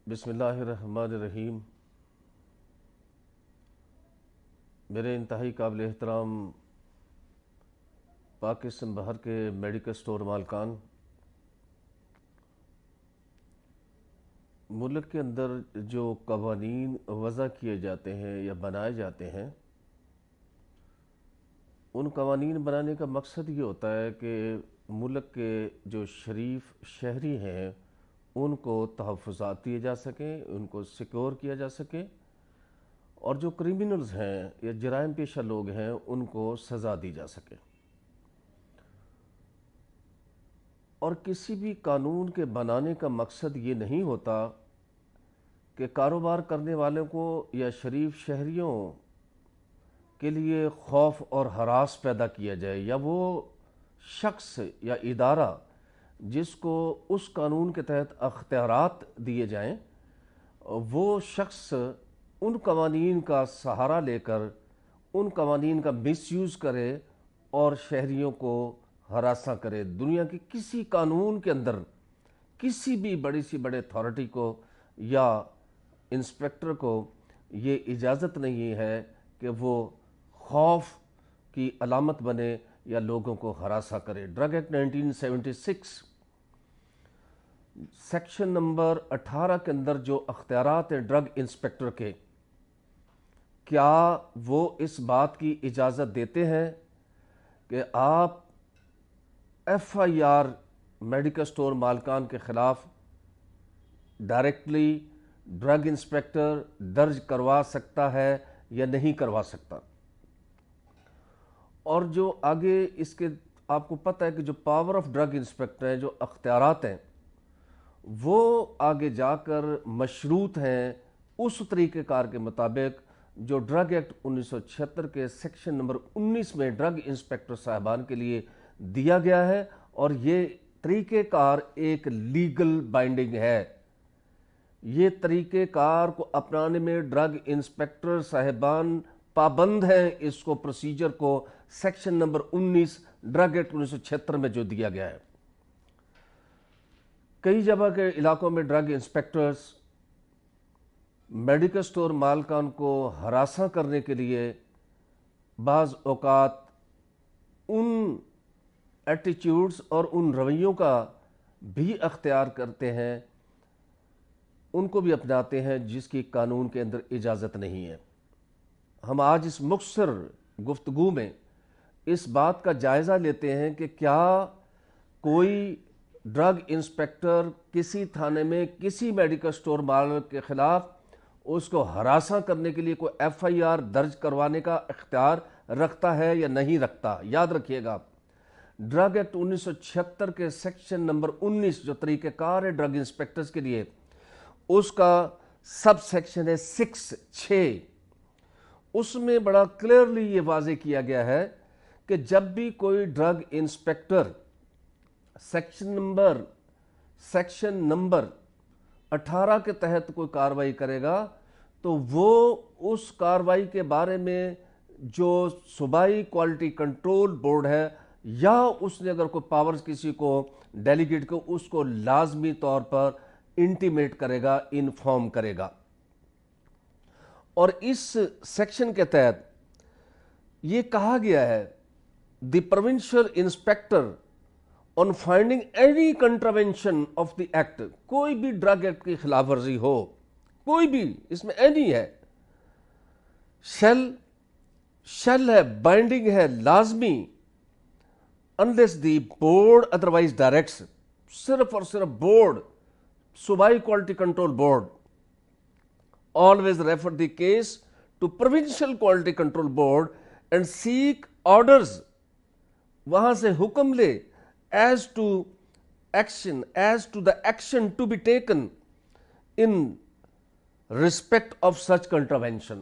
بسم اللہ الرحمن الرحیم۔ میرے انتہائی قابل احترام پاکستان بہر کے میڈیکل سٹور مالکان، ملک کے اندر جو قوانین وضع کیے جاتے ہیں یا بنائے جاتے ہیں، ان قوانین بنانے کا مقصد یہ ہوتا ہے کہ ملک کے جو شریف شہری ہیں ان کو تحفظات دیے جا سکیں، ان کو سیکور کیا جا سکے، اور جو کرمنلز ہیں یا جرائم پیشہ لوگ ہیں ان کو سزا دی جا سکے۔ اور کسی بھی قانون کے بنانے کا مقصد یہ نہیں ہوتا کہ کاروبار کرنے والوں کو یا شریف شہریوں کے لیے خوف اور ہراس پیدا کیا جائے، یا وہ شخص یا ادارہ جس کو اس قانون کے تحت اختیارات دیے جائیں، وہ شخص ان قوانین کا سہارا لے کر ان قوانین کا مس یوز کرے اور شہریوں کو ہراساں کرے۔ دنیا کے کسی قانون کے اندر کسی بھی بڑی سی بڑے اتھارٹی کو یا انسپیکٹر کو یہ اجازت نہیں ہے کہ وہ خوف کی علامت بنے یا لوگوں کو ہراساں کرے۔ ڈرگ ایکٹ 1976 سیکشن نمبر 18 کے اندر جو اختیارات ہیں ڈرگ انسپیکٹر کے، کیا وہ اس بات کی اجازت دیتے ہیں کہ آپ F I R medical store مالکان کے خلاف ڈائریکٹلی ڈرگ انسپیکٹر درج کروا سکتا ہے یا نہیں کروا سکتا؟ اور جو آگے اس کے آپ کو پتہ ہے کہ جو پاور آف ڈرگ انسپیکٹر ہیں، جو اختیارات ہیں، وہ آگے جا کر مشروط ہیں اس طریقہ کار کے مطابق جو ڈرگ ایکٹ 1976 کے سیکشن نمبر 19 میں ڈرگ انسپیکٹر صاحبان کے لیے دیا گیا ہے، اور یہ طریقہ کار ایک لیگل بائنڈنگ ہے۔ یہ طریقہ کار کو اپنانے میں ڈرگ انسپیکٹر صاحبان پابند ہیں، اس کو پروسیجر کو سیکشن نمبر 19 ڈرگ ایکٹ 1976 میں جو دیا گیا ہے۔ کئی جگہ کے علاقوں میں ڈرگ انسپیکٹرز میڈیکل سٹور مالکان کو ہراساں کرنے کے لیے بعض اوقات ان ایٹیچیوڈز اور ان رویوں کا بھی اختیار کرتے ہیں، ان کو بھی اپناتے ہیں جس کی قانون کے اندر اجازت نہیں ہے۔ ہم آج اس مختصر گفتگو میں اس بات کا جائزہ لیتے ہیں کہ کیا کوئی ڈرگ انسپیکٹر کسی تھانے میں کسی میڈیکل سٹور مالک کے خلاف اس کو ہراساں کرنے کے لیے کوئی ایف آئی آر درج کروانے کا اختیار رکھتا ہے یا نہیں رکھتا؟ یاد رکھیے گا، ڈرگ ایکٹ 1976 کے سیکشن نمبر 19 جو طریقہ کار ہے ڈرگ انسپیکٹرز کے لیے، اس کا سب سیکشن ہے 6 اس میں بڑا کلیئرلی یہ واضح کیا گیا ہے کہ جب بھی کوئی ڈرگ انسپیکٹر سیکشن نمبر 18 کے تحت کوئی کارروائی کرے گا تو وہ اس کارروائی کے بارے میں جو صوبائی کوالٹی کنٹرول بورڈ ہے، یا اس نے اگر کوئی پاورز کسی کو ڈیلیگیٹ کو، اس کو لازمی طور پر انٹیمیٹ کرے گا، انفارم کرے گا۔ اور اس سیکشن کے تحت یہ کہا گیا ہے the provincial inspector on finding any contravention of the act, کوئی بھی ڈرگ ایکٹ کی خلاف ورزی ہو، کوئی بھی، اس میں اینی ہے، شیل ہے، بائنڈنگ ہے، لازمی، unless دی بورڈ ادروائز ڈائریکٹس، صرف اور صرف بورڈ، صوبائی quality control board, always refer the case to provincial quality control board and seek orders، وہاں سے حکم لے as to the action to be taken in respect of such contravention۔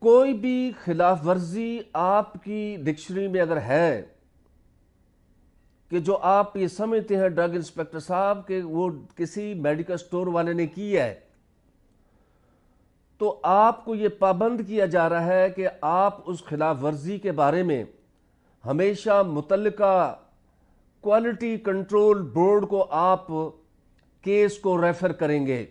کوئی بھی خلاف ورزی آپ کی ڈکشنری میں اگر ہے کہ جو آپ یہ سمجھتے ہیں ڈرگ انسپیکٹر صاحب کہ وہ کسی میڈیکل سٹور والے نے کی ہے، تو آپ کو یہ پابند کیا جا رہا ہے کہ آپ اس خلاف ورزی کے بارے میں ہمیشہ متعلقہ کوالٹی کنٹرول بورڈ کو آپ کیس کو ریفر کریں گے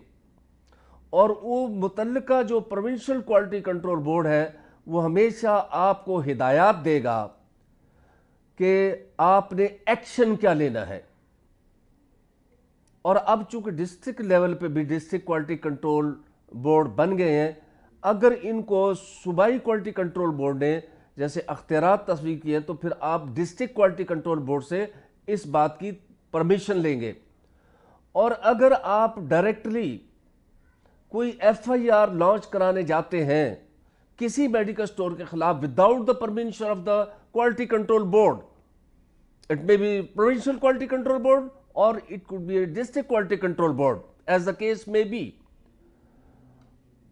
اور وہ متعلقہ جو پروونشل کوالٹی کنٹرول بورڈ ہے وہ ہمیشہ آپ کو ہدایات دے گا کہ آپ نے ایکشن کیا لینا ہے. اور اب چونکہ ڈسٹرکٹ لیول پہ بھی ڈسٹرکٹ کوالٹی کنٹرول بورڈ بن گئے ہیں، اگر ان کو صوبائی کوالٹی کنٹرول بورڈ نے جیسے اختیارات تصویب کیے تو پھر آپ ڈسٹرکٹ کوالٹی کنٹرول بورڈ سے اس بات کی پرمیشن لیں گے. اور اگر آپ ڈائریکٹلی کوئی ایف آئی آر لانچ کرانے جاتے ہیں کسی میڈیکل سٹور کے خلاف without the permission of the quality control board, it may be provincial quality control board or it could be a district quality control board as the case may be،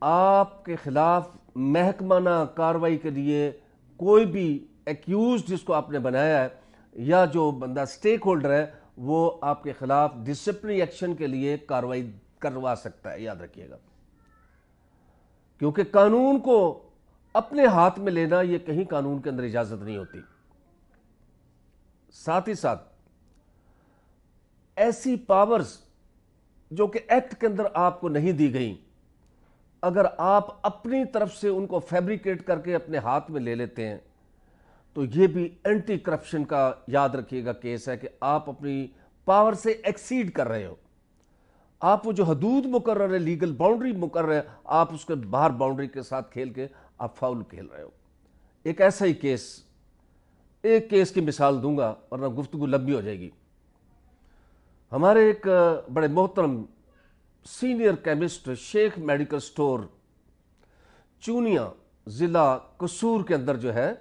آپ کے خلاف محکمانہ کاروائی کے لیے کوئی بھی ایکیوز جس کو آپ نے بنایا ہے یا جو بندہ سٹیک ہولڈر ہے وہ آپ کے خلاف ڈسپلنری ایکشن کے لیے کاروائی کروا سکتا ہے. یاد رکھیے گا، کیونکہ قانون کو اپنے ہاتھ میں لینا یہ کہیں قانون کے اندر اجازت نہیں ہوتی. ساتھ ہی ساتھ ایسی پاورز جو کہ ایکٹ کے اندر آپ کو نہیں دی گئیں، اگر آپ اپنی طرف سے ان کو فیبریکیٹ کر کے اپنے ہاتھ میں لے لیتے ہیں تو یہ بھی اینٹی کرپشن کا یاد رکھیے گا کیس ہے کہ آپ اپنی پاور سے ایکسیڈ کر رہے ہو. آپ وہ جو حدود مقرر ہے، لیگل باؤنڈری مقرر ہے، آپ اس کے باہر باؤنڈری کے ساتھ کھیل کے آپ فاؤل کھیل رہے ہو. ایک ایسا ہی کیس، ایک کیس کی مثال دوں گا ورنہ گفتگو لمبی ہو جائے گی. ہمارے ایک بڑے محترم سینئر کیمسٹ شیخ میڈیکل سٹور چونیا ضلع قصور کے اندر جو ہے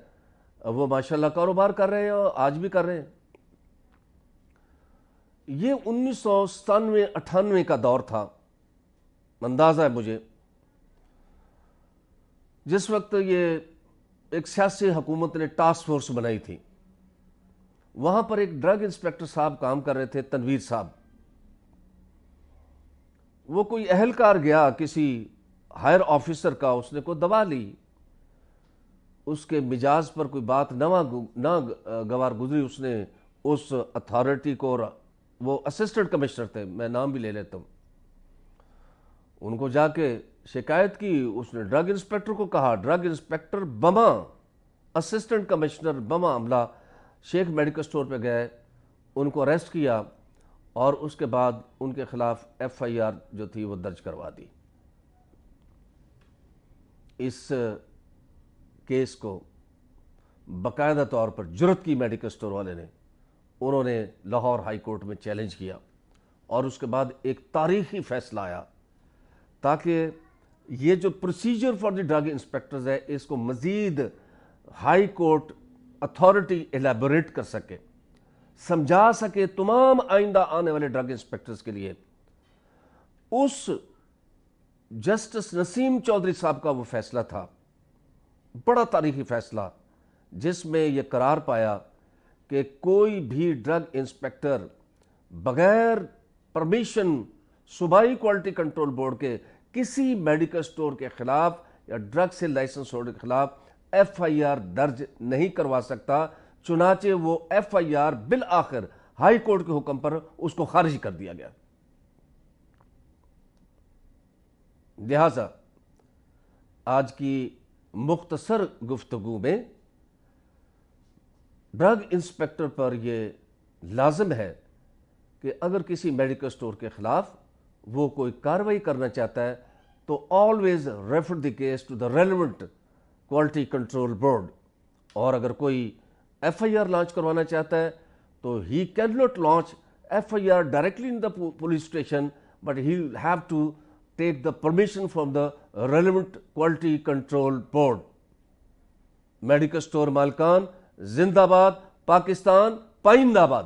وہ ماشاءاللہ کاروبار کر رہے ہیں اور آج بھی کر رہے ہیں. یہ 1997-98 کا دور تھا، اندازہ ہے مجھے، جس وقت یہ ایک سیاسی حکومت نے ٹاسک فورس بنائی تھی. وہاں پر ایک ڈرگ انسپیکٹر صاحب کام کر رہے تھے، تنویر صاحب. وہ کوئی اہلکار گیا کسی ہائر آفیسر کا، اس نے کوئی دوا لی، اس کے مجاز پر کوئی بات نہ گوار گزری. اس نے اس اتھارٹی کو، وہ اسسٹنٹ کمشنر تھے، میں نام بھی لے لیتا ہوں، ان کو جا کے شکایت کی. اس نے ڈرگ انسپیکٹر کو کہا، ڈرگ انسپیکٹر بما اسسٹنٹ کمشنر بما عملہ شیخ میڈیکل سٹور پہ گئے، ان کو اریسٹ کیا اور اس کے بعد ان کے خلاف ایف آئی آر جو تھی وہ درج کروا دی. اس کیس کو باقاعدہ طور پر جرت کی میڈیکل سٹور والے نے، انہوں نے لاہور ہائی کورٹ میں چیلنج کیا اور اس کے بعد ایک تاریخی فیصلہ آیا تاکہ یہ جو procedure for the drug inspectors ہے اس کو مزید ہائی کورٹ اتھارٹی ایلیبوریٹ کر سکے، سمجھا سکے تمام آئندہ آنے والے ڈرگ انسپیکٹرز کے لیے. اس جسٹس نسیم چودھری صاحب کا وہ فیصلہ تھا، بڑا تاریخی فیصلہ، جس میں یہ قرار پایا کہ کوئی بھی ڈرگ انسپیکٹر بغیر پرمیشن صوبائی کوالٹی کنٹرول بورڈ کے کسی میڈیکل سٹور کے خلاف یا ڈرگ سے لائسنس ہولڈر کے خلاف ایف آئی آر درج نہیں کروا سکتا. چنانچہ وہ ایف آئی آر بالآخر ہائی کورٹ کے حکم پر اس کو خارج کر دیا گیا. لہذا آج کی مختصر گفتگو میں ڈرگ انسپیکٹر پر یہ لازم ہے کہ اگر کسی میڈیکل سٹور کے خلاف وہ کوئی کارروائی کرنا چاہتا ہے تو always refer the case to the relevant quality control board. اور اگر کوئی ایف آئی آر لانچ کروانا چاہتا ہے تو he can not launch F I R directly in the police station, but he have to take the permission from the relevant quality control board. Medical store مالکان زندہ باد، پاکستان پائندہ باد.